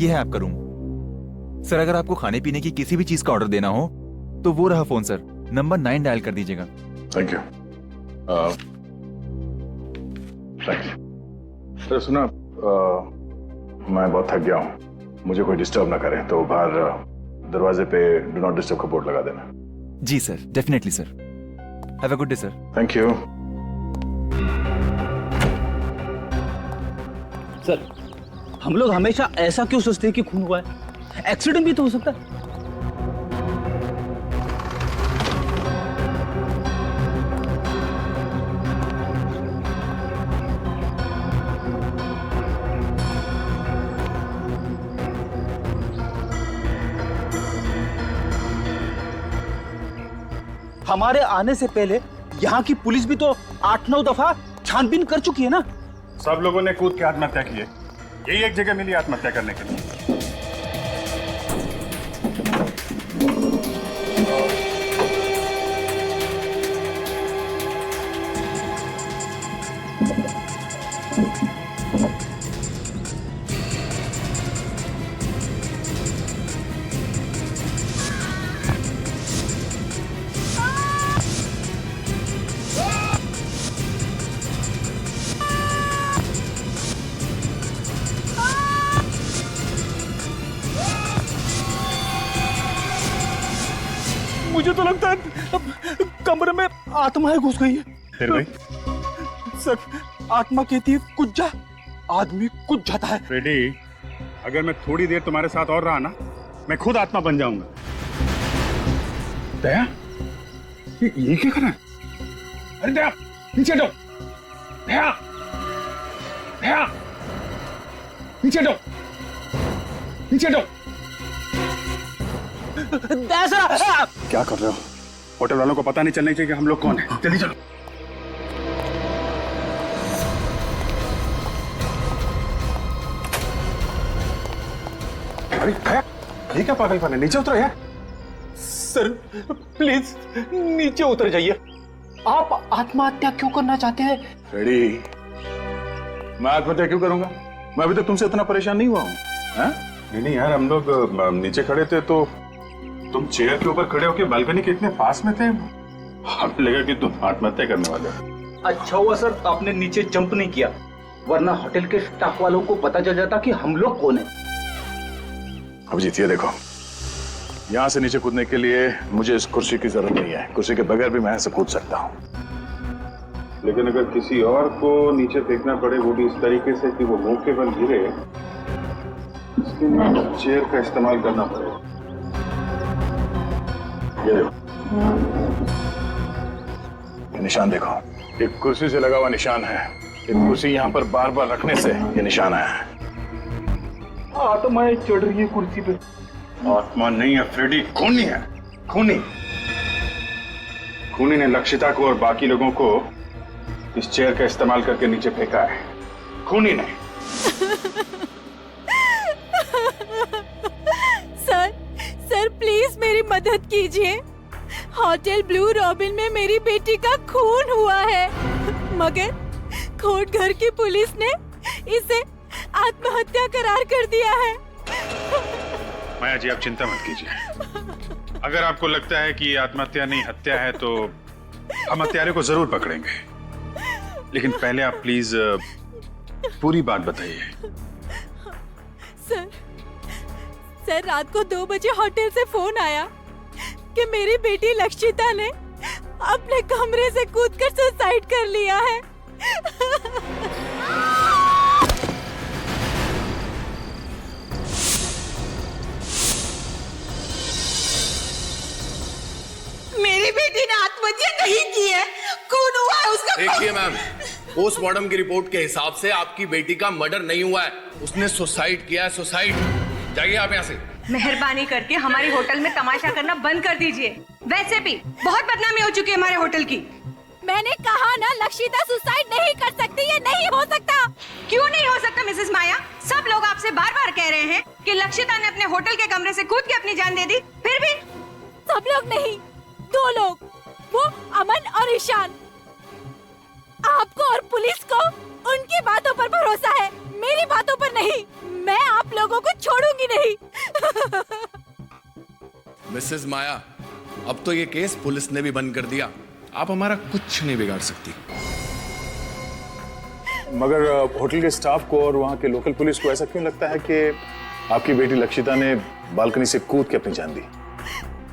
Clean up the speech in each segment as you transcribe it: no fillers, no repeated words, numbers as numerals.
ये है आपका रूम। सर अगर आपको खाने पीने की किसी भी चीज का ऑर्डर देना हो तो वो रहा फोन सर, नंबर 9 डायल कर दीजिएगा। Thank you. सर सुना, मैं बहुत थक गया हूँ, मुझे कोई डिस्टर्ब ना करे तो बाहर दरवाजे पे डू नॉट डिस्टर्ब का बोर्ड लगा देना। जी sir, definitely sir. Have a good day sir. Thank you. Sir हम लोग हमेशा ऐसा क्यों सोचते हैं कि खून हुआ है? एक्सीडेंट भी तो हो सकता है। हमारे आने से पहले यहाँ की पुलिस भी तो 8-9 दफा छानबीन कर चुकी है ना। सब लोगों ने कूद के आत्महत्या की है, यही एक जगह मिली आत्महत्या करने के लिए। मुझे तो लगता है कमरे में आत्माएं घुस गई है। फिर भाई सर आत्मा कहती है कुछ जा, आदमी कुछ जाता है। फ्रेडी, अगर मैं थोड़ी देर तुम्हारे साथ और रहा ना, मैं खुद आत्मा बन जाऊंगा। दया, ये क्या कर रहा है? अरे दया, नीचे हटो। दया, दया, नीचे हटो, नीचे हटो। क्या कर रहे हो? होटल वालों को पता नहीं चलना चाहिए कि हम लोग कौन हैं। जल्दी चलो। अरे दया, ये क्या पागलपन है? नीचे उतरो यार। सर प्लीज नीचे उतर जाइए। आप आत्महत्या क्यों करना चाहते हैं? रेडी, मैं आत्महत्या क्यों करूंगा? मैं अभी तक तुमसे इतना परेशान नहीं हुआ हूँ। नहीं नहीं यार, हम लोग नीचे खड़े थे तो तुम चेयर के ऊपर खड़े होकर बालकनी के इतने पास में थे, हमें लगा कि तुम आत्महत्या करने वाले हो। अच्छा हुआ सर आपने नीचे जंप नहीं किया, वरना होटल के स्टाफ वालों को पता चल जाता कि हम लोग कौन है। अब जीतिए, देखो यहाँ से नीचे कूदने के लिए मुझे इस कुर्सी की जरूरत नहीं है, कुर्सी के बगैर भी मैं यहाँ से कूद सकता हूँ। लेकिन अगर किसी और को नीचे फेंकना पड़े, वो भी इस तरीके से कि वो मुंह के बल गिरे, इसके लिए चेयर का इस्तेमाल करना पड़ेगा। ये निशान देखो, एक कुर्सी से लगा हुआ निशान है। एक कुर्सी यहाँ पर बार बार रखने से ये निशान आया है। आत्माएं चढ़ रही है कुर्सी पे। आत्मा नहीं है फ्रेडी, खूनी है। खूनी खूनी ने लक्षिता को और बाकी लोगों को इस चेयर का इस्तेमाल करके नीचे फेंका है। खूनी ने। सर प्लीज मेरी मदद कीजिए। होटल ब्लू रॉबिन में मेरी बेटी का खून हुआ है, मगर कोर्ट घर की पुलिस ने इसे आत्महत्या करार कर दिया है। माया जी, आप चिंता मत कीजिए। अगर आपको लगता है कि ये आत्महत्या नहीं हत्या है तो हम हत्यारे को जरूर पकड़ेंगे, लेकिन पहले आप प्लीज पूरी बात बताइए। सर रात को 2 बजे होटल से फोन आया कि मेरी बेटी लक्षिता ने अपने कमरे से कूदकर सुसाइड कर लिया है। मेरी बेटी ने आत्महत्या नहीं की है, खून हुआ है उसका। देखिए मैम, पोस्टमार्टम की रिपोर्ट के हिसाब से आपकी बेटी का मर्डर नहीं हुआ है, उसने सुसाइड किया है। सुसाइड। जाइए आप यहाँ से। मेहरबानी करके हमारे होटल में तमाशा करना बंद कर दीजिए। वैसे भी बहुत बदनामी हो चुकी है हमारे होटल की। मैंने कहा ना लक्षिता सुसाइड नहीं कर सकती, ये नहीं हो सकता। क्यों नहीं हो सकता मिसेस माया? सब लोग आपसे बार बार कह रहे हैं कि लक्षिता ने अपने होटल के कमरे से कूद के अपनी जान दे दी, फिर भी। सब लोग नहीं, 2 लोग, वो अमन और ईशान। आपको और पुलिस को उनकी बातों पर भरोसा है, मेरी बातों पर नहीं। मैं आप लोगों को छोड़ूंगी छोड़ूंगी नहीं। मिसेस माया, अब तो ये केस पुलिस ने भी बंद कर दिया। आप हमारा कुछ नहीं बिगाड़ सकती। मगर होटल के स्टाफ को और वहां के लोकल पुलिस को ऐसा क्यों लगता है कि आपकी बेटी लक्षिता ने बालकनी से कूद के अपनी जान दी?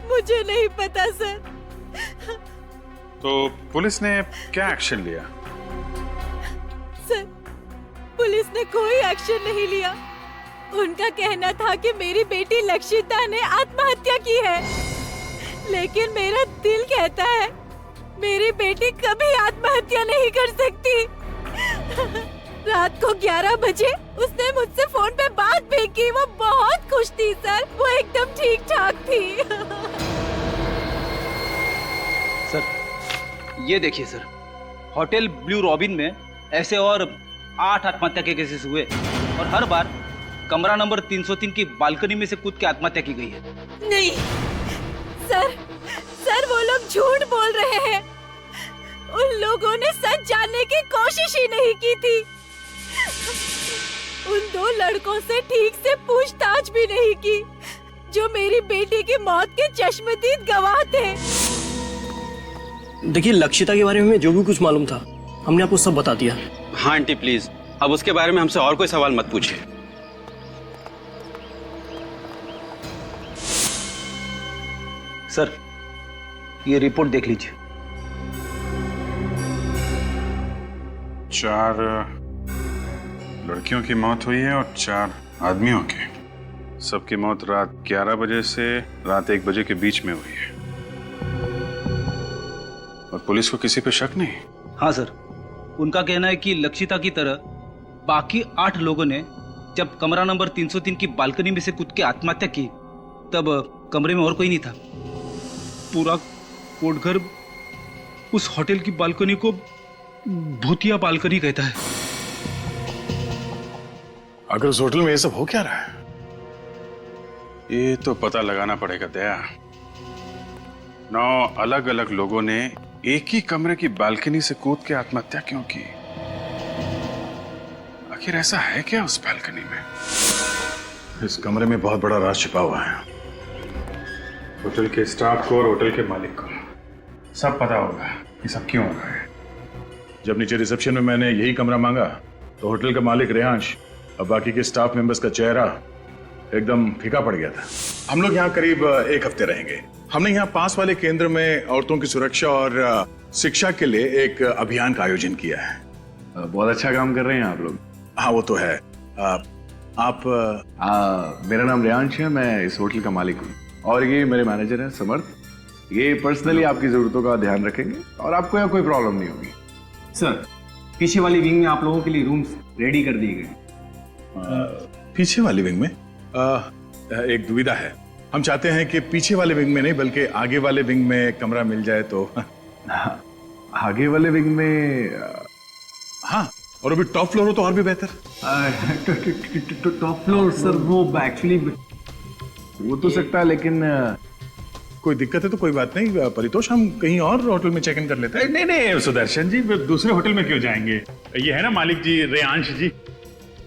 मुझे नहीं पता सर। तो पुलिस ने क्या एक्शन लिया? सर, पुलिस ने कोई एक्शन नहीं लिया। उनका कहना था कि मेरी बेटी लक्षिता ने आत्महत्या की है, लेकिन मेरा दिल कहता है मेरी बेटी कभी आत्महत्या नहीं कर सकती। रात को 11 बजे उसने मुझसे फोन पे बात भी की। वो बहुत खुश थी सर, वो एकदम ठीक ठाक थी। सर ये देखिए सर, होटल ब्लू रॉबिन में ऐसे और 8 आत्महत्या के केसेस हुए और हर बार कमरा नंबर 303 की बालकनी में से कूद के आत्महत्या की गई है। नहीं सर, सर वो लोग झूठ बोल रहे हैं। उन लोगों ने सच जानने की कोशिश ही नहीं की थी। उन 2 लड़कों से ठीक से पूछताछ भी नहीं की जो मेरी बेटी की मौत के चश्मदीद गवाह थे। देखिए, लक्षिता के बारे में हमें जो भी कुछ मालूम था हमने आपको सब बता दिया। हाँ आंटी प्लीज, अब उसके बारे में हमसे और कोई सवाल मत पूछिए। सर ये रिपोर्ट देख लीजिए। 4 लड़कियों की मौत हुई है और 4 आदमियों की। सबकी मौत रात 11 बजे से रात 1 बजे के बीच में हुई है और पुलिस को किसी पे शक नहीं। हाँ सर, उनका कहना है कि लक्षिता की तरह बाकी 8 लोगों ने जब कमरा नंबर 303 की बालकनी में से कूद के आत्महत्या की तब कमरे में और कोई नहीं था। पूरा कोटघर उस होटल की बालकनी को भूतिया बालकनी कहता है। अगर उस होटल में ये सब हो क्या रहा है? ये तो पता लगाना पड़ेगा दया। 9 अलग अलग लोगों ने एक ही कमरे की बालकनी से कूद के आत्महत्या क्यों की? आखिर ऐसा है क्या उस बालकनी में? इस कमरे में बहुत बड़ा राज छिपा हुआ है। होटल के स्टाफ को और होटल के मालिक को सब पता होगा ये सब क्यों हो रहा है। जब नीचे रिसेप्शन में मैंने यही कमरा मांगा तो होटल का मालिक रेहांश और बाकी के स्टाफ मेंबर्स का चेहरा एकदम फीका पड़ गया था। हम लोग यहाँ करीब 1 हफ्ते रहेंगे। हमने यहाँ पास वाले केंद्र में औरतों की सुरक्षा और शिक्षा के लिए एक अभियान का आयोजन किया है। बहुत अच्छा काम कर रहे हैं आप लोग। हाँ वो तो है। मेरा नाम रेहांश है, मैं इस होटल का मालिक हूँ और ये मेरे मैनेजर हैं समर्थ। ये पर्सनली आपकी जरूरतों का ध्यान रखेंगे और आपको यहाँ कोई प्रॉब्लम नहीं होगी। सर, पीछे वाली विंग में आप लोगों के लिए रूम्स रेडी कर दिए गए। पीछे वाली विंग में एक दुविधा है। हम चाहते हैं कि पीछे वाले विंग में नहीं बल्कि आगे वाले विंग में कमरा मिल जाए तो। आगे वाले विंग में? हाँ, और अभी टॉप फ्लोर हो तो और भी बेहतर। टॉप फ्लोर सर, वो एक्चुअली वो तो सकता है, लेकिन कोई दिक्कत है तो कोई बात नहीं, परितोष हम कहीं और होटल में चेक इन कर लेते हैं। नहीं सुदर्शन जी, दूसरे होटल में क्यों जाएंगे? ये है ना मालिक जी, रेहांश जी,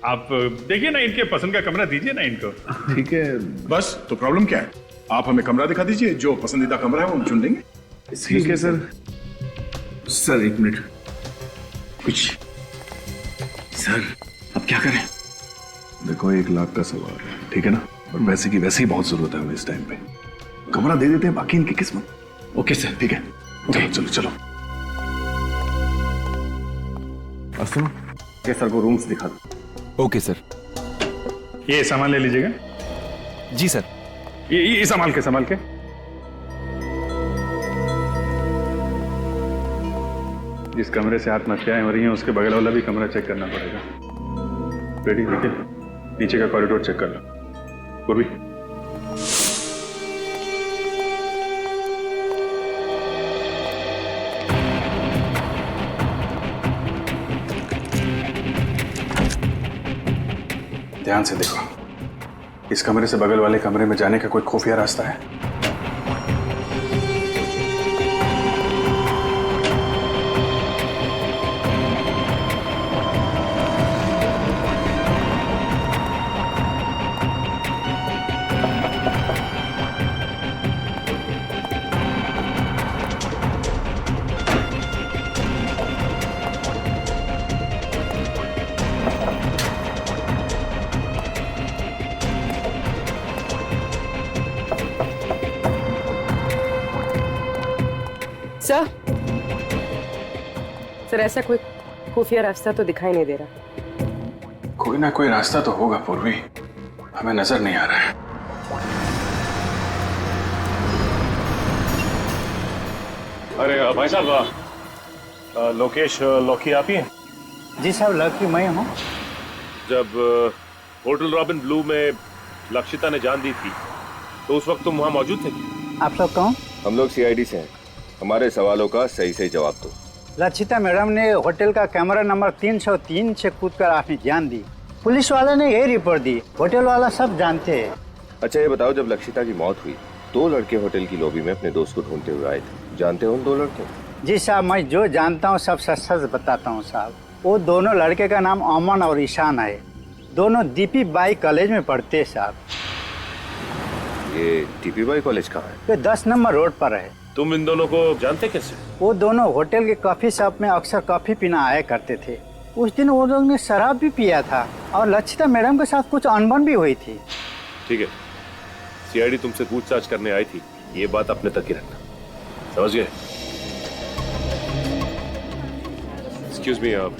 आप देखिए ना, इनके पसंद का कमरा दीजिए ना इनको। ठीक है, बस तो प्रॉब्लम क्या है? आप हमें कमरा दिखा दीजिए, जो पसंदीदा कमरा है वो हम चुन लेंगे। ठीक है सर। सर 1 मिनट, कुछ सर अब क्या करें? देखो 1 लाख का सवाल है, ठीक है ना, और वैसे की वैसे ही बहुत जरूरत है हमें इस टाइम पे। कमरा दे देते हैं, बाकी इनकी किस्मत। ओके सर, ठीक है, चलो चलो चलो। और सुनो, ये सर को रूम्स दिखा दो। Okay sir. ये सामान ले लीजिएगा। जी सर। ये संभाल के जिस कमरे से आत्महत्याएं हो रही हैं उसके बगल वाला भी कमरा चेक करना पड़ेगा। रेडी, देखिए नीचे का कॉरिडोर चेक कर लो। पूर्वी, ध्यान से देखो, इस कमरे से बगल वाले कमरे में जाने का कोई खुफिया रास्ता है? सर सर ऐसा कोई खुफिया रास्ता तो दिखाई नहीं दे रहा। कोई ना कोई रास्ता तो होगा पूर्वी, हमें नजर नहीं आ रहा है। अरे भाई साहब, लोकेश लौकी आप ही हैं? जी साहब, लकी मैं हूँ। जब होटल रॉबिन ब्लू में लक्षिता ने जान दी थी तो उस वक्त तुम वहाँ मौजूद थे? आप लोग कौन? हम लोग सीआईडी से हैं। हमारे सवालों का सही सही जवाब दो। लक्षिता मैडम ने होटल का कैमरा नंबर 303 से कूदकर आपने जान दी। पुलिस वाले ने यही रिपोर्ट दी, होटल वाला सब जानते हैं। अच्छा ये बताओ, जब लक्षिता की मौत हुई 2 लड़के होटल की लॉबी में अपने दोस्त को ढूंढते हुए आए थे, जानते हो उन 2 लड़के? जी साहब, मैं जो जानता हूँ सब सच सच बताता हूँ साहब। वो दोनों लड़के का नाम अमन और ईशान है। दोनों दीपी बाई कॉलेज में पढ़ते हैं साहब। ये दीपी बाई कॉलेज कहाँ है? ये 10 नंबर रोड पर है। तुम इन दोनों को जानते कैसे? वो दोनों होटल के कॉफी शॉप में अक्सर कॉफी पीना आया करते थे। उस दिन वो लोग ने शराब भी पिया था और लक्षिता मैडम के साथ कुछ अनबन भी हुई थी। ठीक है, सीआईडी तुमसे पूछताछ करने आई थी, ये बात अपने तक ही रखना, समझ गए? एक्सक्यूज मी, आप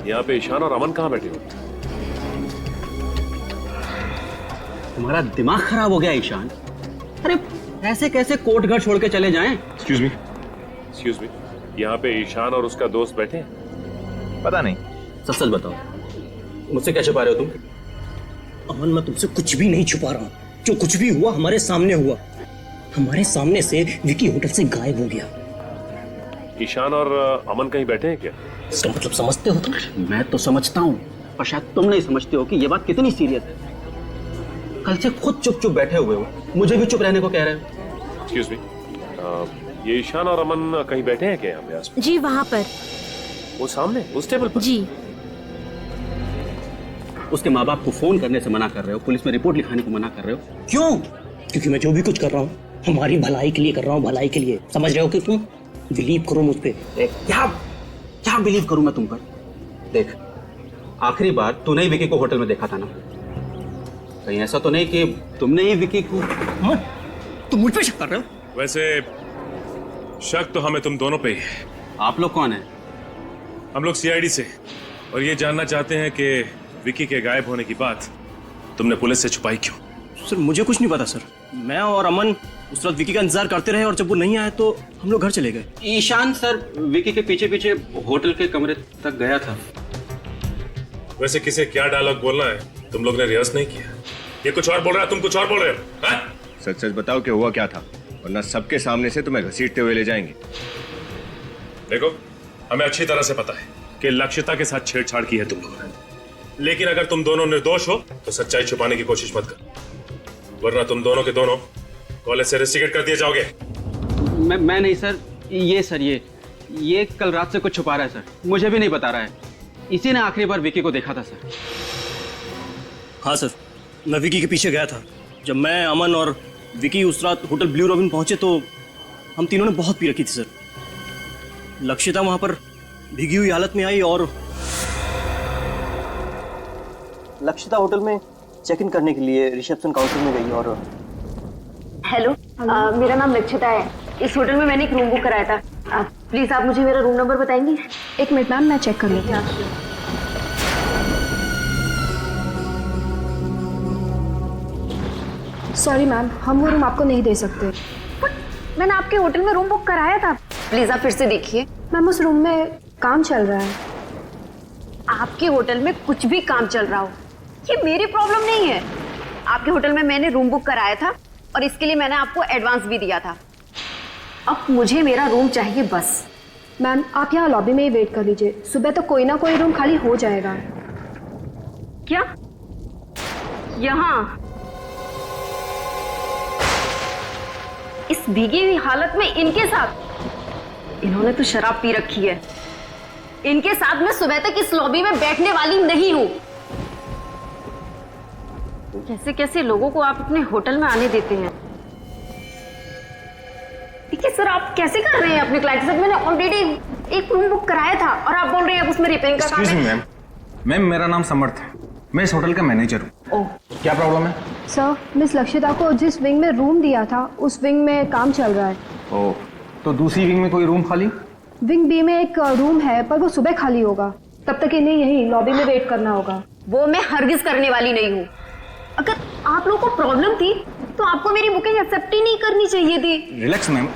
यहाँ पे ईशान और अमन कहाँ बैठे हो? तुम्हारा दिमाग खराब हो गया ईशान? अरे ऐसे कैसे कोर्ट घर छोड़ के चले जाएं? एक्सक्यूज मी, यहाँ पे ईशान और उसका दोस्त बैठे हैं? पता नहीं। सच सच बताओ, मुझसे क्या छुपा रहे हो तुम? अमन, मैं तुमसे कुछ भी नहीं छुपा रहा हूँ। जो कुछ भी हुआ हमारे सामने हुआ। हमारे सामने से विकी होटल से गायब हो गया। ईशान और अमन कहीं बैठे हैं क्या? इसका मतलब समझते हो तुम? मैं तो समझता हूँ, पर शायद तुम नहीं समझते हो कि ये बात कितनी सीरियस है। कल से खुद चुप चुप बैठे हुए हो, मुझे भी चुप रहने को कह रहे हो। एक्सक्यूज मी, ये ईशान और अमन कहीं बैठे हैं क्या यहाँ पे आसपास? जी वहाँ पर। वो सामने उस टेबल पर? जी। उसके माँ बाप को फोन करने से मना कर रहे हो, पुलिस में रिपोर्ट लिखाने को मना कर रहे हो, क्यों? क्योंकि मैं जो भी कुछ कर रहा हूँ हमारी भलाई के लिए कर रहा हूँ, भलाई के लिए। समझ रहे हो कि तुम? बिलीव करो मुझ पे। क्या बिलीव करूं मैं तुम पर? देख, आखिरी बार तूने ही विकी को होटल में देखा था ना? कहीं ऐसा तो नहीं कि तुमने ही विकी को? तुम मुझ पे शक कर रहे हो? वैसे शक तो हमें तुम दोनों पे ही है। आप लोग कौन है? हम लोग सीआईडी से, और ये जानना चाहते हैं कि विकी के गायब होने की बात तुमने पुलिस से छुपाई क्यों? सर मुझे कुछ नहीं पता सर। मैं और अमन उस रात विकी का इंतजार करते रहे और जब वो नहीं आया तो हम लोग घर चले गए। ईशान सर विकी के पीछे पीछे होटल के कमरे तक गया था। वैसे किसे क्या डायलॉग बोलना है तुम लोग ने रिहर्स नहीं किया? ये कुछ और बोल रहा है, तुम कुछ और बोल रहे हो। हाँ? सच सच बताओ कि हुआ क्या था, वरना सबके सामने से तुम्हें घसीटते हुए ले जाएंगे। देखो, हमें अच्छी तरह से पता है कि लक्षिता के साथ छेड़छाड़ की है तुम लोगों ने, लेकिन अगर तुम दोनों निर्दोष हो तो सच्चाई छुपाने की कोशिश मत कर, वरना तुम दोनों के दोनों कॉलेज से रेस्टिकेट कर दिए जाओगे। मैं नहीं सर, ये कल रात से कुछ छुपा रहा है सर, मुझे भी नहीं बता रहा है। इसी ने आखिरी बार विकी को देखा था सर। हाँ सर, मैं विकी के पीछे गया था। जब मैं, अमन और विकी उस रात होटल ब्लू रॉबिन पहुंचे तो हम तीनों ने बहुत पी रखी थी सर। लक्षिता वहां पर भीगी हुई हालत में आई और लक्षिता होटल में चेक इन करने के लिए रिसेप्शन काउंटर में गई और हेलो, मेरा नाम लक्षिता है। इस होटल में मैंने एक रूम बुक कराया था। प्लीज आप मुझे मेरा रूम नंबर बताएंगी? एक मिनट मैम, मैं चेक कर लेती हूँ। सॉरी मैम, हम वो रूम आपको नहीं दे सकते। मैंने आपके होटल में रूम बुक कराया था। प्लीज आप फिर से देखिए। मैम उस रूम में काम चल रहा है। आपके होटल में कुछ भी काम चल रहा हो, ये मेरी प्रॉब्लम नहीं है। आपके होटल में मैंने रूम बुक कराया था और इसके लिए मैंने आपको एडवांस भी दिया था। अब मुझे मेरा रूम चाहिए बस। मैम आप यहाँ लॉबी में ही वेट कर लीजिए, सुबह तो कोई ना कोई रूम खाली हो जाएगा। क्या? यहाँ इस भीगी हुई हालत में इनके साथ? इन्होंने तो शराब पी रखी है। इनके साथ मैं सुबह तक इस लॉबी में बैठने वाली नहीं हूँ। कैसे कैसे लोगों को आप अपने होटल में आने देते हैं? देखिए सर, आप कैसे कर रहे हैं अपने क्लाइंट के साथ? मैंने ऑलरेडी एक रूम बुक कराया था और आप बोल रहे हैं अब उसमें रिपेयरिंग का काम है। मैम मेरा नाम समर्थ है, मैं इस होटल का मैनेजर हूँ। ओह, क्या प्रॉब्लम है? सर मिस लक्षिता को जिस विंग में रूम दिया था उस विंग में काम चल रहा है। ओह, तो दूसरी विंग में कोई रूम खाली? विंग बी में एक रूम है पर वो सुबह खाली होगा, तब तक इन्हें यहीं लॉबी में वेट करना होगा। वो मैं हरगिज करने वाली नहीं हूँ। अगर आप लोगों को प्रॉब्लम थी तो आपको मेरी बुकिंग एक्सेप्ट ही नहीं करनी चाहिए थी। Relax ma'am.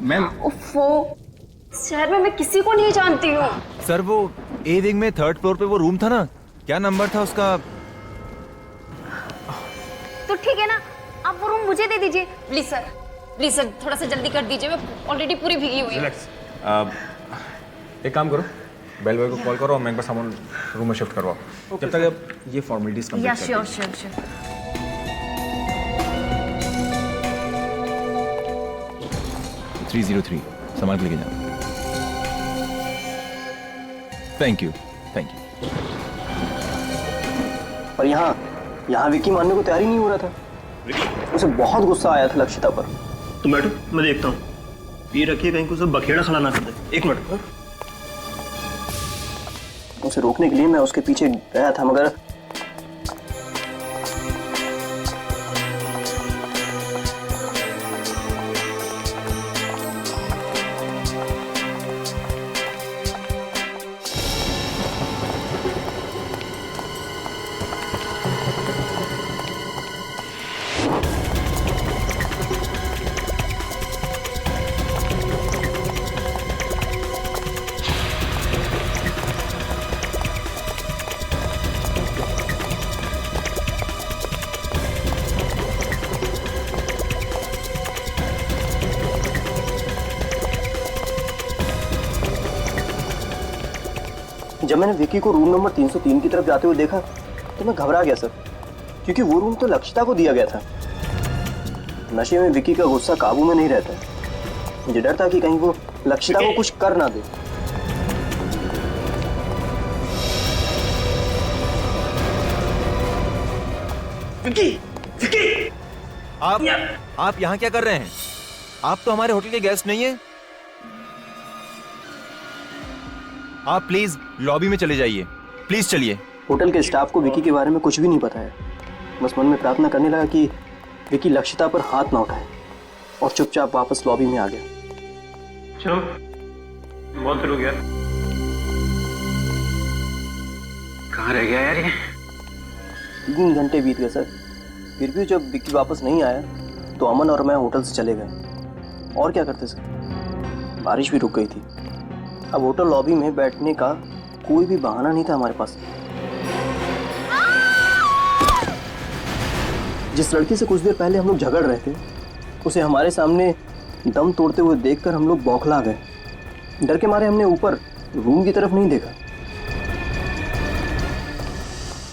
मैम उफ़ो, शहर में मैं किसी को नहीं जानती हूँ। सर वो ए विंग में 3rd फ्लोर पे वो रूम था ना, क्या नंबर था उसका? तो ठीक है ना, आप वो रूम मुझे दे दीजिए प्लीज सर, थोड़ा सा जल्दी कर दीजिए, मैं ऑलरेडी पूरी भीगी हुई हूँ। रिलैक्स। एक काम करो, बेल बॉय को कॉल करो और मैं एक बार सामान रूम में शिफ्ट करवाओ, जब तक आप ये फॉर्मेलिटीज कंप्लीट कर श्योर। 303 सामान लेके जाओ। Thank you. और यहाँ विकी मानने को तैयार ही नहीं हो रहा था। उसे बहुत गुस्सा आया था लक्षिता पर। तुम बैठो, मैं देखता हूँ। ये रखिए कहीं को सब बखेड़ा खड़ा ना कर दे। एक मिनट। उसे रोकने के लिए मैं उसके पीछे गया था, मगर जब मैंने विकी को रूम नंबर 303 की तरफ जाते हुए देखा तो मैं घबरा गया सर, क्योंकि वो रूम तो लक्षिता को दिया गया था। नशे में विकी का गुस्सा काबू में नहीं रहता। मुझे डर था कि कहीं वो लक्षिता को कुछ कर ना दे। विकी! आप यहाँ क्या कर रहे हैं? आप तो हमारे होटल के गेस्ट नहीं हैं। आप प्लीज लॉबी में चले जाइए, प्लीज चलिए। होटल के स्टाफ को विकी के बारे में कुछ भी नहीं पता है। बस मन में प्रार्थना करने लगा कि विकी लक्षिता पर हाथ ना उठाए, और चुपचाप वापस लॉबी में आ गया। चलो बहुत रुक गया। कहाँ रह गया यार ये? 3 घंटे बीत गए सर, फिर भी जब विकी वापस नहीं आया तो अमन और मैं होटल से चले गए। और क्या करते सर, बारिश भी रुक गई थी। अब होटल लॉबी में बैठने का कोई भी बहाना नहीं था हमारे पास। जिस लड़की से कुछ देर पहले हम लोग झगड़ रहे थे, उसे हमारे सामने दम तोड़ते हुए देखकर हम लोग बौखला गए। डर के मारे हमने ऊपर रूम की तरफ नहीं देखा।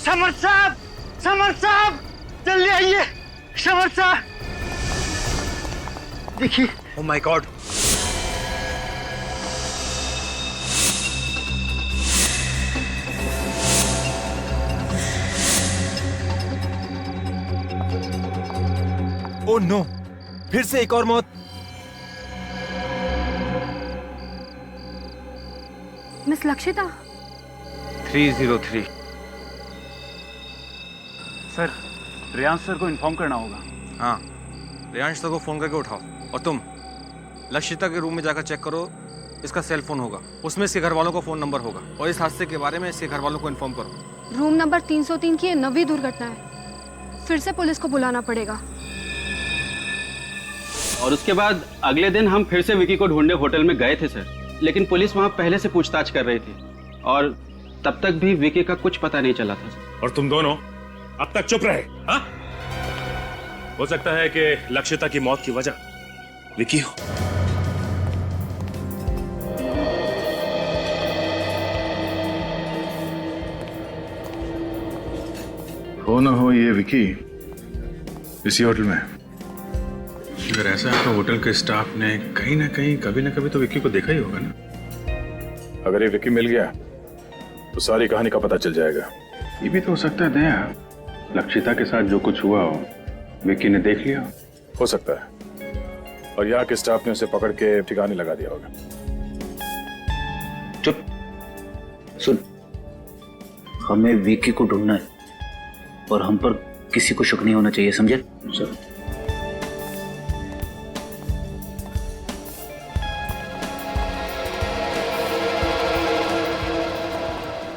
समर साहब जल्दी आइए। समर साहब देखिए। Oh my god, oh no, फिर से एक और मौत। Miss Lakshita. 303 sir, Riyansh sir को इन्फॉर्म करना होगा। हाँ, रियांश सर को फोन करके उठाओ। और तुम लक्षिता के रूम में जाकर चेक करो, इसका सेल फोन होगा, उसमें इसके घर वालों का फोन नंबर होगा, और इस हादसे के बारे में इसके घर वालों को इन्फॉर्म करो। रूम नंबर 303 की 9वीं दुर्घटना है, फिर से पुलिस को बुलाना पड़ेगा। और उसके बाद अगले दिन हम फिर से विकी को ढूंढने होटल में गए थे सर, लेकिन पुलिस वहां पहले से पूछताछ कर रही थी, और तब तक भी विकी का कुछ पता नहीं चला था। और तुम दोनों अब तक चुप रहे। हाँ? हो सकता है कि लक्षिता की मौत की वजह विकी हो। हो ना हो ये विकी इसी होटल में। अगर ऐसा है तो होटल के स्टाफ ने कहीं ना कहीं कभी ना कभी तो विक्की को देखा ही होगा ना। अगर ये विक्की मिल गया तो सारी कहानी का पता चल जाएगा। ये भी तो हो सकता है दया, लक्षिता के साथ जो कुछ हुआ हो विक्की ने देख लिया हो सकता है, और यहाँ के स्टाफ ने उसे पकड़ के ठिकाने लगा दिया होगा। चुप, सुन, हमें विक्की को ढूंढना है और हम पर किसी को शक नहीं होना चाहिए, समझे? सर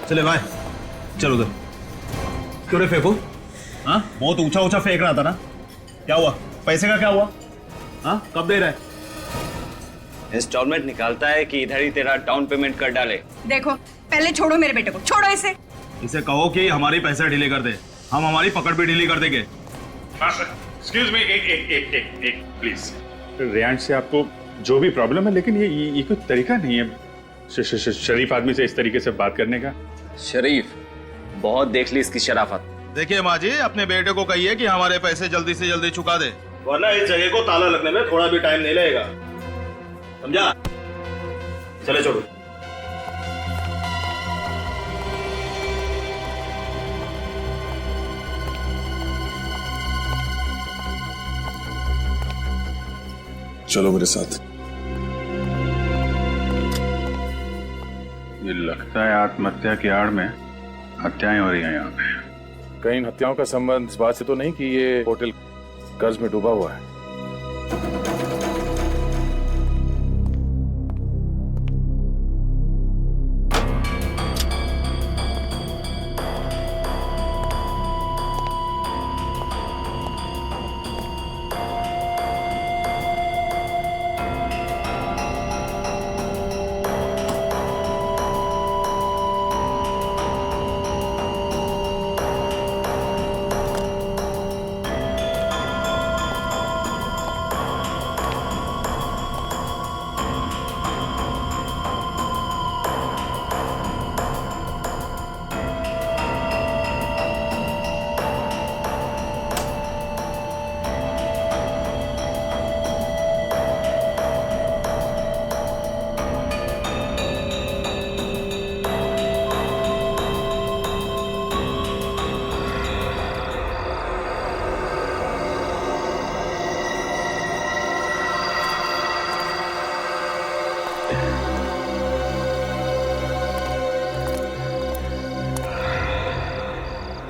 चले भाई, चलो उधर। क्यों रे फेंको? हाँ, बहुत ऊंचा ऊंचा फेंक रहा था ना। क्या हुआ? पैसे का क्या हुआ? हाँ, कब दे रहा है? इंस्टॉलमेंट निकालता है कि इधर ही तेरा डाउन पेमेंट कर डाले? देखो, पहले छोड़ो मेरे बेटे को, छोड़ो इसे। इसे कहो कि हमारी पैसे ढीले कर दे, हम हमारी पकड़ भी ढीली कर देंगे। एक्सक्यूज मी, एक प्लीज। रेयांश से आपको जो भी प्रॉब्लम है, लेकिन ये कोई तरीका नहीं है शरीफ आदमी से इस तरीके से बात करने का। शरीफ, बहुत देख ली इसकी शराफत। देखिए माँ जी, अपने बेटे को कहिए कि हमारे पैसे जल्दी से जल्दी चुका दे, वरना इस जगह को ताला लगने में थोड़ा भी टाइम नहीं लगेगा, समझा? चले छोड़ो। चलो मेरे साथ। ये लगता है आत्महत्या की आड़ में हत्याएं हो रही हैं यहाँ पे। कहीं हत्याओं का संबंध इस बात से तो नहीं कि ये होटल कर्ज में डूबा हुआ है?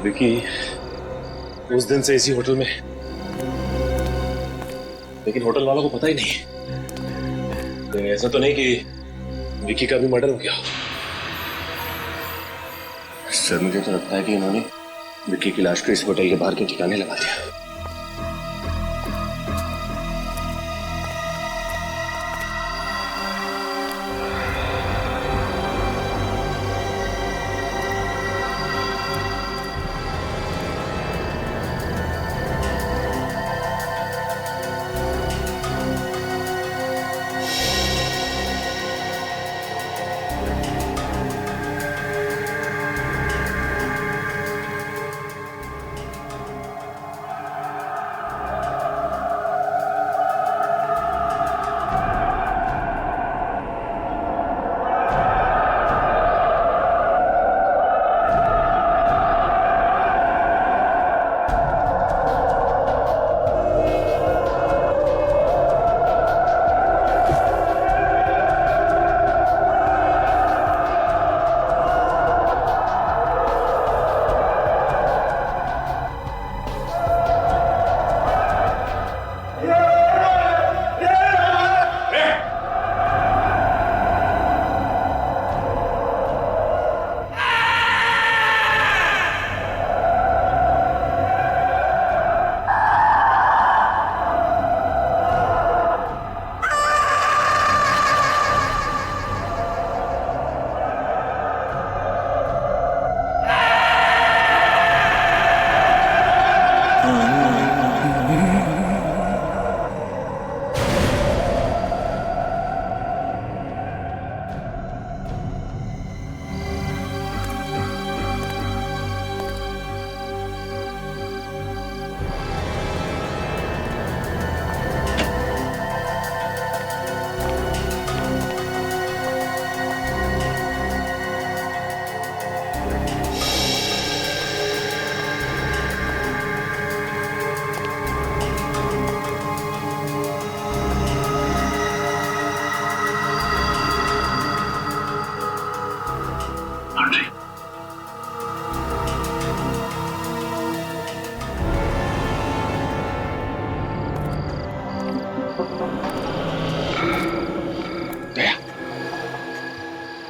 विकी उस दिन से इसी होटल में, लेकिन होटल वालों को पता ही नहीं। तो ऐसा तो नहीं कि विकी का भी मर्डर हो गया? सर मुझे तो लगता है कि इन्होंने विकी की लाश को इस होटल के बाहर के ठिकाने लगा दिया।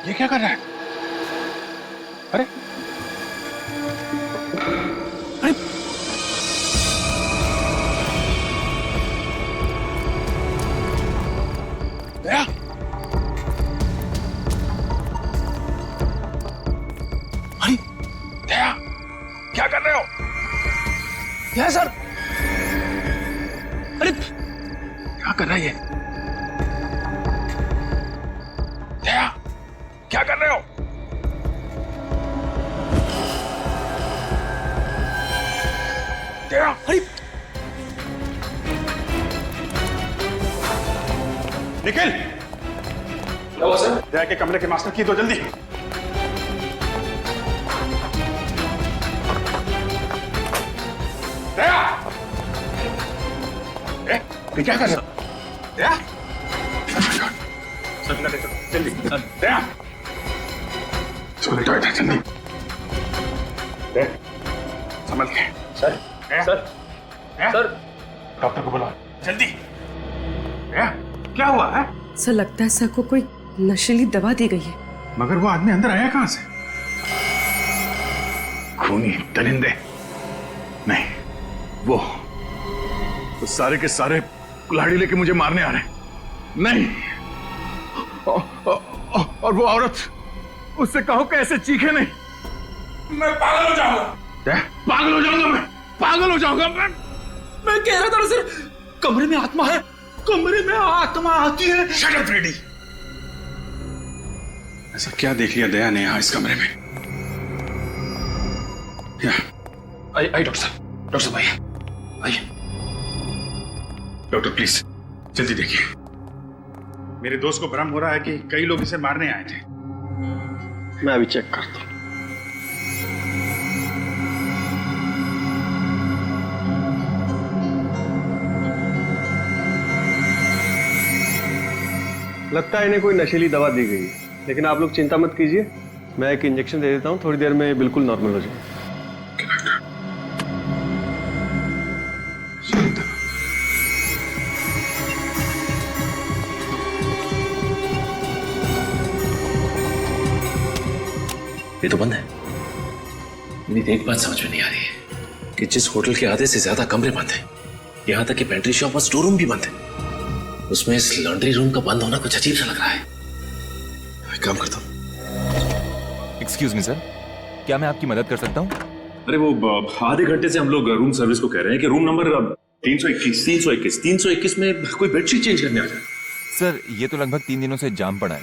ये क्या कर रहा है? अरे अरे दया, अरे दया, क्या कर रहे हो? क्या सर? अरे क्या कर रहा है ये? दया, क्या कर रहे हो? दया, अरे निखिल, क्या हुआ सर? दया के कमरे के मास्टर की दो जल्दी। दया, ये क्या कर रहे हो? दया, सर लेटे चलो जल्दी। दया, इसको लेटो इधर जल्दी। दया, संभल के। सर, सर, सर, डॉक्टर को बुलाओ जल्दी। दया, क्या हुआ है? सर लगता है सर को कोई नशीली दवा दी गई है। मगर वो आदमी अंदर आया कहां से? खूनी दरिंदे नहीं, वो सारे के सारे कुल्हाड़ी लेके मुझे मारने आ रहे हैं। नहीं, और वो औरत, उससे कहो कैसे चीखे नहीं। मैं पागल हो जाऊंगा। पागल हो जाऊंगा मैं, पागल हो जाऊंगा मैं कह रहा था सर, कमरे में आत्मा है, कमरे में आत्मा आती है। Shut up Freddy. ऐसा क्या देख लिया दया ने यहां इस कमरे में? आइए डॉक्टर साहब, डॉक्टर साहब आइए, आइए। डॉक्टर प्लीज जल्दी देखिए। मेरे दोस्त को भ्रम हो रहा है कि कई लोग इसे मारने आए थे। मैं अभी चेक करता हूं। लगता है इन्हें कोई नशीली दवा दी गई है, लेकिन आप लोग चिंता मत कीजिए, मैं एक इंजेक्शन दे देता हूँ, थोड़ी देर में बिल्कुल नॉर्मल हो जाएगा। ये तो बंद है। मेरी एक बात समझ में नहीं आ रही है कि जिस होटल के आधे से ज्यादा कमरे बंद हैं, यहां तक कि पेंट्री शॉप और स्टोर रूम भी बंद है, उसमें इस लॉन्ड्री रूम का बंद होना कुछ अजीब सा लग रहा है। एक काम करता हूं। एक्सक्यूज मी सर, क्या मैं आपकी मदद कर सकता हूँ? अरे वो आधे घंटे से हम लोग रूम सर्विस को कह रहे हैं कि रूम नंबर 321 में कोई बेडशीट चेंज करने आ जाए। सर ये तो लगभग 3 दिनों से जाम पड़ा है।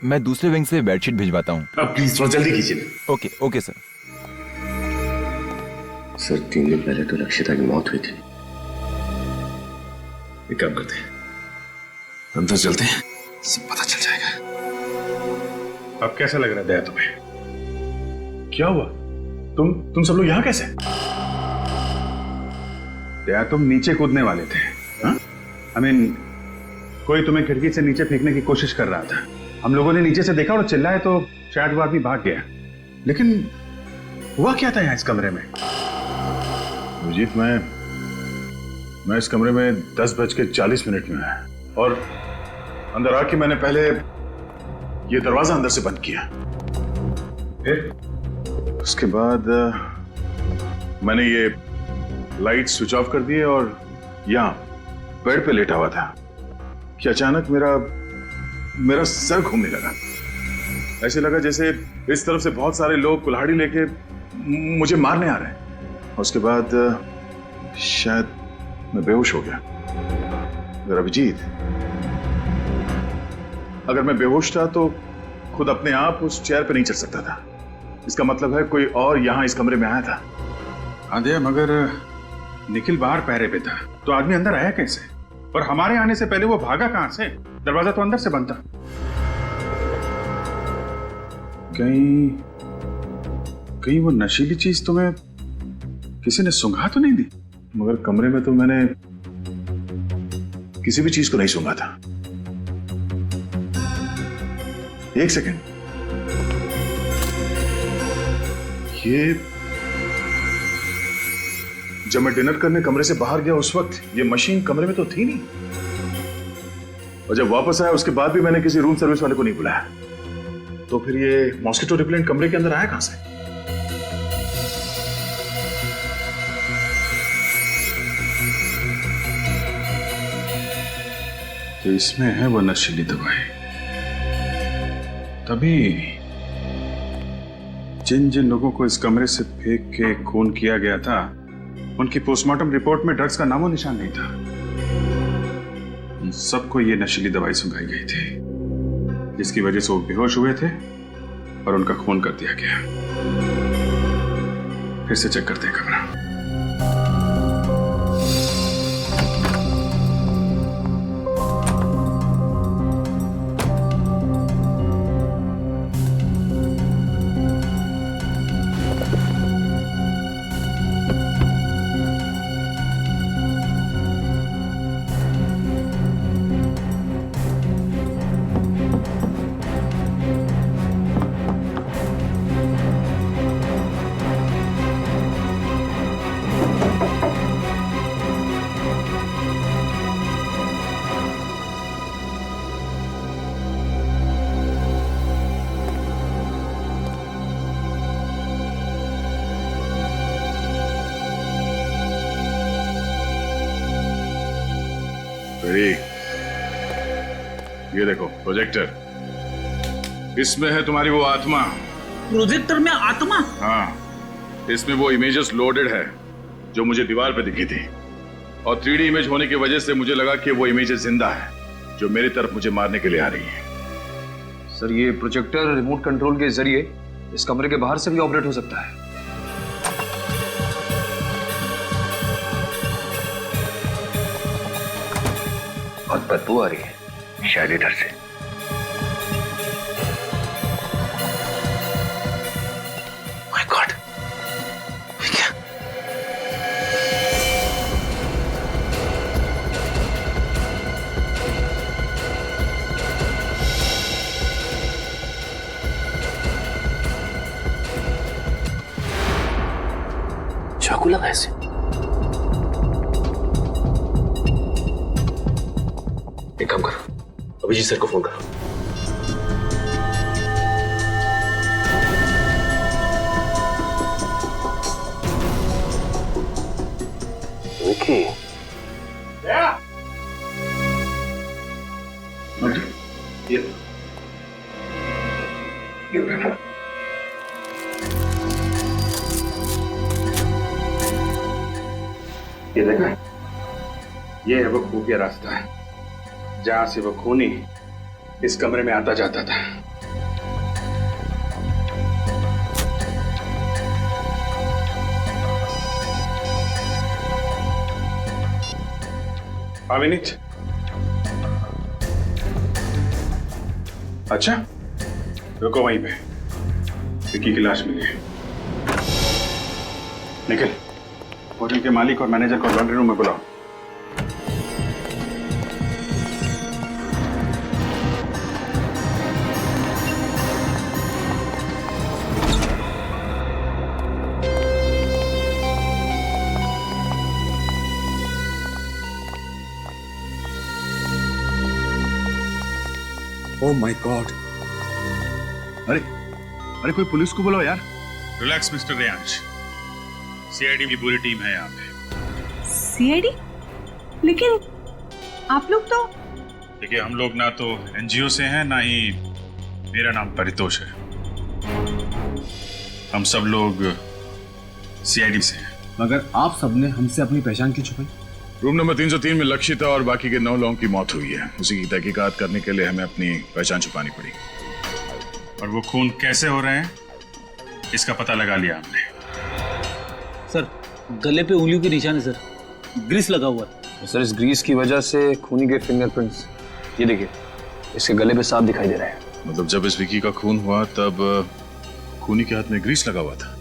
मैं दूसरे विंग से बेडशीट भिजवाता हूँ। प्लीज थोड़ा जल्दी कीजिए। Okay okay sir. सर 3 दिन पहले तो लक्षिता की मौत हुई थी। एक काम करते हैं, अंदर चलते हैं, सब पता चल जाएगा। अब कैसा लग रहा है दया तुम्हें? क्या हुआ? तुम सब लोग यहां कैसे? दया तुम नीचे कूदने वाले थे। आई मीन कोई तुम्हें खिड़की से नीचे फेंकने की कोशिश कर रहा था। हम लोगों ने नीचे से देखा और चिल्लाए तो शायद वो आदमी भाग गया, लेकिन हुआ क्या था यहां इस कमरे में? अभिजीत, मैं इस कमरे में 10:40 में आया और अंदर आके मैंने पहले ये दरवाजा अंदर से बंद किया, फिर उसके बाद मैंने ये लाइट स्विच ऑफ कर दिए और यहां बेड पे लेटा हुआ था कि अचानक मेरा सर घूमने लगा। ऐसे लगा जैसे इस तरफ से बहुत सारे लोग कुल्हाड़ी लेके मुझे मारने आ रहे हैं। उसके बाद शायद मैं बेहोश हो गया। अगर अभिजीत, अगर मैं बेहोश था तो खुद अपने आप उस चेयर पे नहीं चढ़ सकता था। इसका मतलब है कोई और यहां इस कमरे में आया था। हाँ दया, मगर निखिल बाहर पहरे पे था तो आदमी अंदर आया कैसे? और हमारे आने से पहले वो भागा कहां से? दरवाजा तो अंदर से बंद था। कहीं वो नशीली चीज तुम्हें किसी ने सूंघा तो नहीं दी? मगर कमरे में तो मैंने किसी भी चीज को नहीं सूंघा था। एक सेकंड, ये जब मैं डिनर करने कमरे से बाहर गया उस वक्त ये मशीन कमरे में तो थी नहीं, और जब वापस आया उसके बाद भी मैंने किसी रूम सर्विस वाले को नहीं बुलाया। तो फिर ये मॉस्किटो रिपेलेंट कमरे के अंदर आया कहां से? तो इसमें है वो नशीली दवाई। तभी जिन जिन लोगों को इस कमरे से फेंक के खून किया गया था, उनकी पोस्टमार्टम रिपोर्ट में ड्रग्स का नामो निशान नहीं था। उन सबको ये नशीली दवाई सुंघाई गई थी, जिसकी वजह से वो बेहोश हुए थे और उनका खून कर दिया गया। फिर से चेक करते हैं कमरा। ये देखो प्रोजेक्टर, इसमें है तुम्हारी वो आत्मा। प्रोजेक्टर में आत्मा? हाँ, इसमें वो इमेजेस लोडेड है जो मुझे दीवार पे दिखी थी, और 3D इमेज होने की वजह से मुझे लगा कि वो इमेजेस जिंदा है, जो मेरी तरफ मुझे मारने के लिए आ रही है। सर, ये प्रोजेक्टर रिमोट कंट्रोल के जरिए इस कमरे के बाहर से भी ऑपरेट हो सकता है। बहुत बदबू आ रही है, शायद इधर से। माय गॉड, क्या? चाकू लगा ऐसे? एक काम करो, अभिजीत सर को फोन करो। विकी, ये देखा, ये है वो खुफिया रास्ता है जहां से वो खूनी इस कमरे में आता जाता था। अविनीत, अच्छा रुको वहीं पे, विक्की की लाश मिली है। निखिल, होटल के मालिक और मैनेजर को लॉन्ड्री रूम में बुलाओ। ओह माय गॉड! अरे कोई पुलिस को बुलाओ यार। रिलैक्स मिस्टर रेयांश, सीआईडी की पूरी टीम है यहाँ पे। सीआईडी? लेकिन आप लोग तो... देखिए, हम लोग ना तो एनजीओ से हैं, ना ही मेरा नाम परितोष है। हम सब लोग सीआईडी से हैं। मगर आप सबने हमसे अपनी पहचान क्यों छुपाई? रूम नंबर 303 में लक्षिता और बाकी के 9 लोगों की मौत हुई है। उसी की तहकीकात करने के लिए हमें अपनी पहचान छुपानी पड़ी। और वो खून कैसे हो रहे हैं, इसका पता लगा लिया हमने। सर, गले पे उंगलियों के निशान है सर, ग्रीस लगा हुआ है। सर, इस ग्रीस की वजह से खूनी के फिंगरप्रिंट्स, ये देखिए, इसके गले पे साफ दिखाई दे रहा है। मतलब जब इस विकी का खून हुआ तब खूनी के हाथ में ग्रीस लगा हुआ था।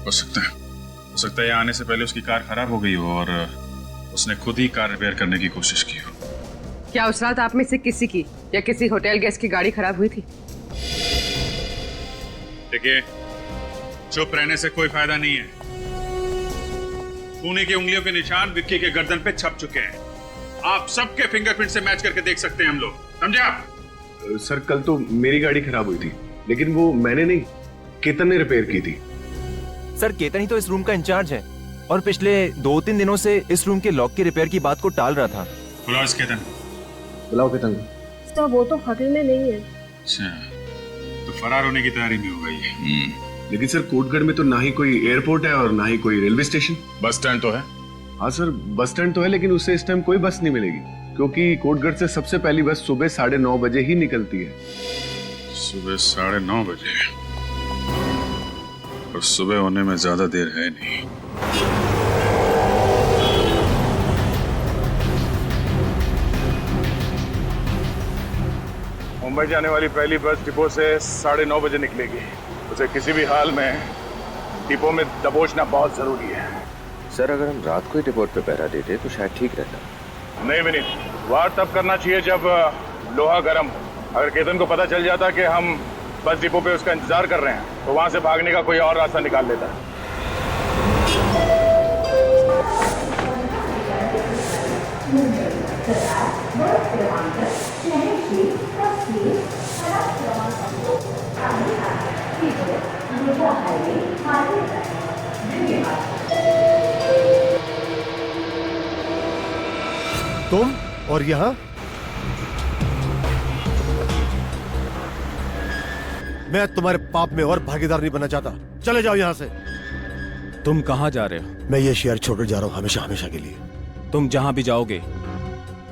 हो सकता है आने से पहले उसकी कार खराब हो गई हो और उसने खुद ही कार रिपेयर करने की कोशिश की हो। क्या उस रात आप में से किसी की या किसी होटल गेस्ट की गाड़ी खराब हुई थी? देखिए, चुप रहने से कोई फायदा नहीं है। खूनी की उंगलियों के निशान विक्की के गर्दन पे छप चुके हैं। आप सबके फिंगरप्रिंट से मैच करके देख सकते हैं हम लोग, समझे आप? सर, कल तो मेरी गाड़ी खराब हुई थी, लेकिन वो मैंने नहीं, केतन ने रिपेयर की थी। सर केतन ही तो इस रूम का इंचार्ज है और पिछले 2-3 दिनों से इस रूम के लॉक की रिपेयर की बात को टाल रहा था। बुलाओ इस केतन। बुलाओ केतन। तो वो तो होटल में नहीं है। अच्छा, तो फरार होने की तैयारी में होगा ये। लेकिन सर कोटगढ़ में तो ना ही कोई एयरपोर्ट है और ना ही कोई रेलवे स्टेशन। बस स्टैंड तो है। हाँ सर, बस स्टैंड तो है, लेकिन उससे इस टाइम कोई बस नहीं मिलेगी, क्योंकि कोटगढ़ से सबसे पहली बस सुबह 9:30 बजे ही निकलती है। सुबह 9:30 बजे? और सुबह होने में ज्यादा देर है नहीं। मुंबई जाने वाली पहली बस डिपो से 9:30 बजे निकलेगी। उसे किसी भी हाल में डिपो में दबोचना बहुत जरूरी है। सर अगर हम रात को ही डिपोट पे पहरा देते तो शायद ठीक रहता। नहीं विनीत, वार तब करना चाहिए जब लोहा गर्म हो। अगर केतन को पता चल जाता कि हम बस डिपो पे उसका इंतजार कर रहे हैं तो वहां से भागने का कोई और रास्ता निकाल लेता। तुम और यहाँ? मैं तुम्हारे पाप में और भागीदार नहीं बनना चाहता। चले जाओ यहाँ से। तुम कहाँ जा रहे हो? मैं ये शहर छोड़कर जा रहा हूँ हमेशा हमेशा के लिए। तुम जहां भी जाओगे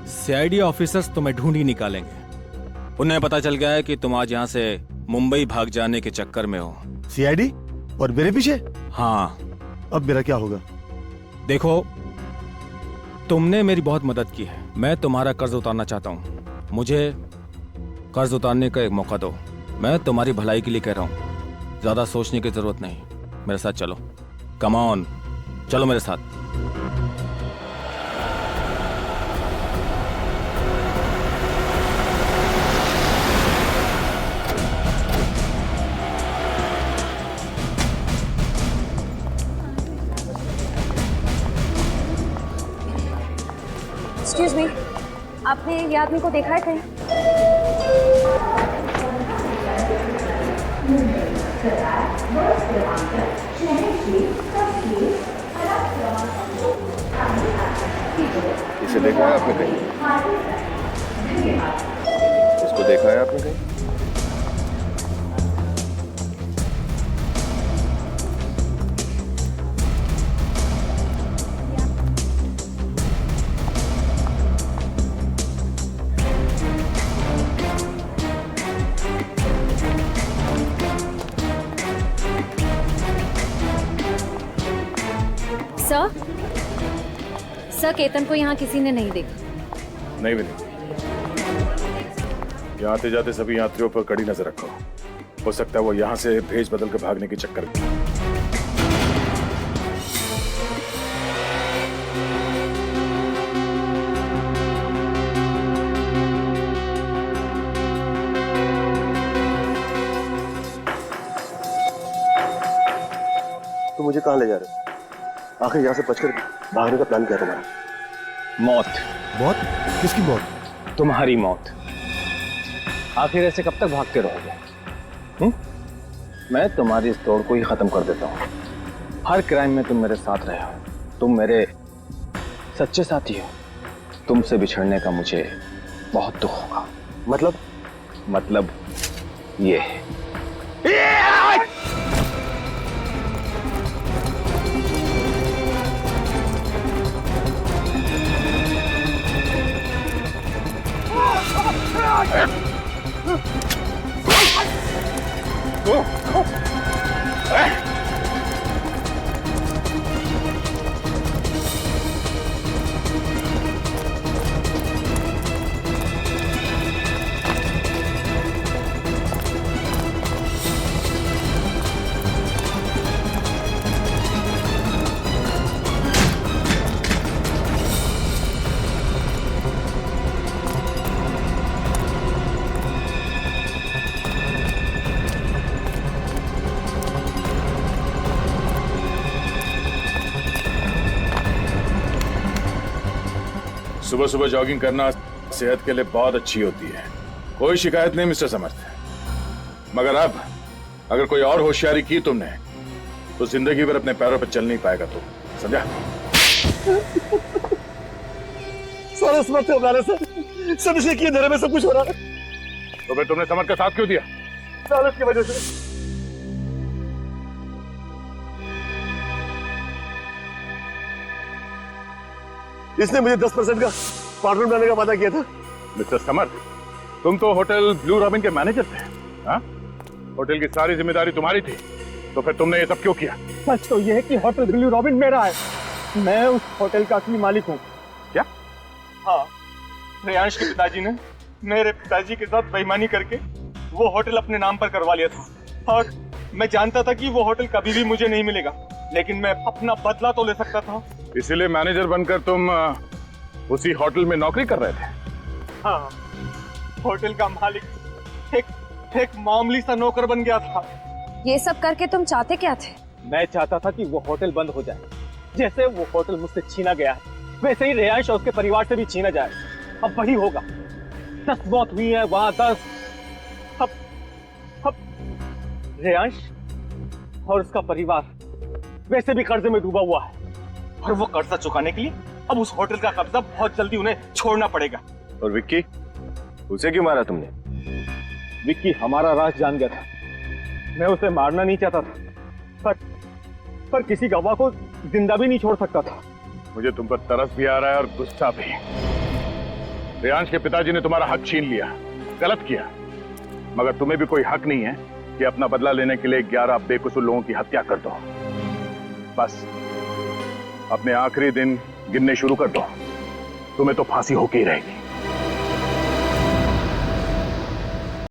सीआईडी ऑफिसर्स तुम्हें ढूंढ ही निकालेंगे। उन्हें पता चल गया है कि तुम आज यहाँ से मुंबई भाग जाने के चक्कर में हो। सीआईडी और मेरे पीछे? हाँ। अब मेरा क्या होगा? देखो, तुमने मेरी बहुत मदद की है। मैं तुम्हारा कर्ज उतारना चाहता हूँ। मुझे कर्ज उतारने का एक मौका दो। मैं तुम्हारी भलाई के लिए कह रहा हूँ, ज्यादा सोचने की जरूरत नहीं। मेरे साथ चलो। कम ऑन, चलो मेरे साथ। एक्सक्यूज मी, आपने ये आदमी को देखा है कहीं? इसे देखा है आपने कहीं? इसको देखा है आपने कहीं? सर, केतन को यहाँ किसी ने नहीं देखा। नहीं विनीत, यहाँ आते जाते सभी यात्रियों पर कड़ी नजर रखो। हो सकता है वो यहाँ से भेज बदल कर भागने के चक्कर में। तो मुझे कहाँ ले जा रहे हो? आखिर यहाँ से बचकर भागने का प्लान क्या तुम्हारा? मौत। मौत? किसकी मौत? तुम्हारी मौत। आखिर ऐसे कब तक भागते रहोगे? मैं तुम्हारी इस दौड़ को ही खत्म कर देता हूँ। हर क्राइम में तुम मेरे साथ रहे हो। तुम मेरे सच्चे साथी हो। तुमसे बिछड़ने का मुझे बहुत दुख होगा। मतलब ये है। सुबह सुबह जॉगिंग करना सेहत के लिए बहुत अच्छी होती है। कोई शिकायत नहीं मिस्टर समर्थ। मगर अब अगर कोई और होशियारी की तुमने तो जिंदगी भर अपने पैरों पर चल नहीं पाएगा तू, समझा? सर इस मत से सर, सब इसलिए किए धरे में सब कुछ हो रहा है। तो फिर तुमने समर का साथ क्यों दिया? सालस की वजह से। इसने मुझे 10% का पार्टनर बनाने का वादा किया था। मिस्टर समर, तुम तो होटल ब्लू रॉबिन के मैनेजर थे, हाँ? होटल की सारी जिम्मेदारी तुम्हारी थी, तो फिर तुमने ये सब क्यों किया? सच तो यह है कि होटल ब्लू रॉबिन मेरा है, मैं उस होटल का असली मालिक हूँ। क्या? हाँ, रेयांश के पिताजी ने मेरे पिताजी के साथ बेईमानी करके वो होटल अपने नाम पर करवा लिया था और मैं जानता था कि वो होटल कभी भी मुझे नहीं मिलेगा, लेकिन मैं अपना बदला तो ले सकता था। इसीलिए मैनेजर बनकर तुम उसी होटल में नौकरी कर रहे थे? हाँ, होटल का मालिक एक मामूली सा नौकर बन गया था। ये सब करके तुम चाहते क्या थे? मैं चाहता था कि वो होटल बंद हो जाए। जैसे वो होटल मुझसे छीना गया है, वैसे ही रेयांश और उसके परिवार से भी छीना जाए। अब वही होगा। 10 मौत हुई है वहां, 10। अब रेयांश और उसका परिवार वैसे भी कर्जे में डूबा हुआ है और वो कर्जा चुकाने के लिए अब उस होटल का कब्जा बहुत जल्दी उन्हें छोड़ना पड़ेगा। और विक्की, उसे क्यों मारा तुमने? विक्की हमारा राज जान गया था। मैं उसे मारना नहीं चाहता था, पर किसी गवाह को जिंदा भी नहीं छोड़ सकता था। मुझे तुम पर तरस भी आ रहा है और गुस्सा भी। रेयांश के पिताजी ने तुम्हारा हक छीन लिया, गलत किया, मगर तुम्हें भी कोई हक नहीं है कि अपना बदला लेने के लिए 11 बेकसूर लोगों की हत्या कर दो। बस अपने आखिरी दिन गिनने शुरू कर दो, तुम्हें तो फांसी होके ही रहेगी।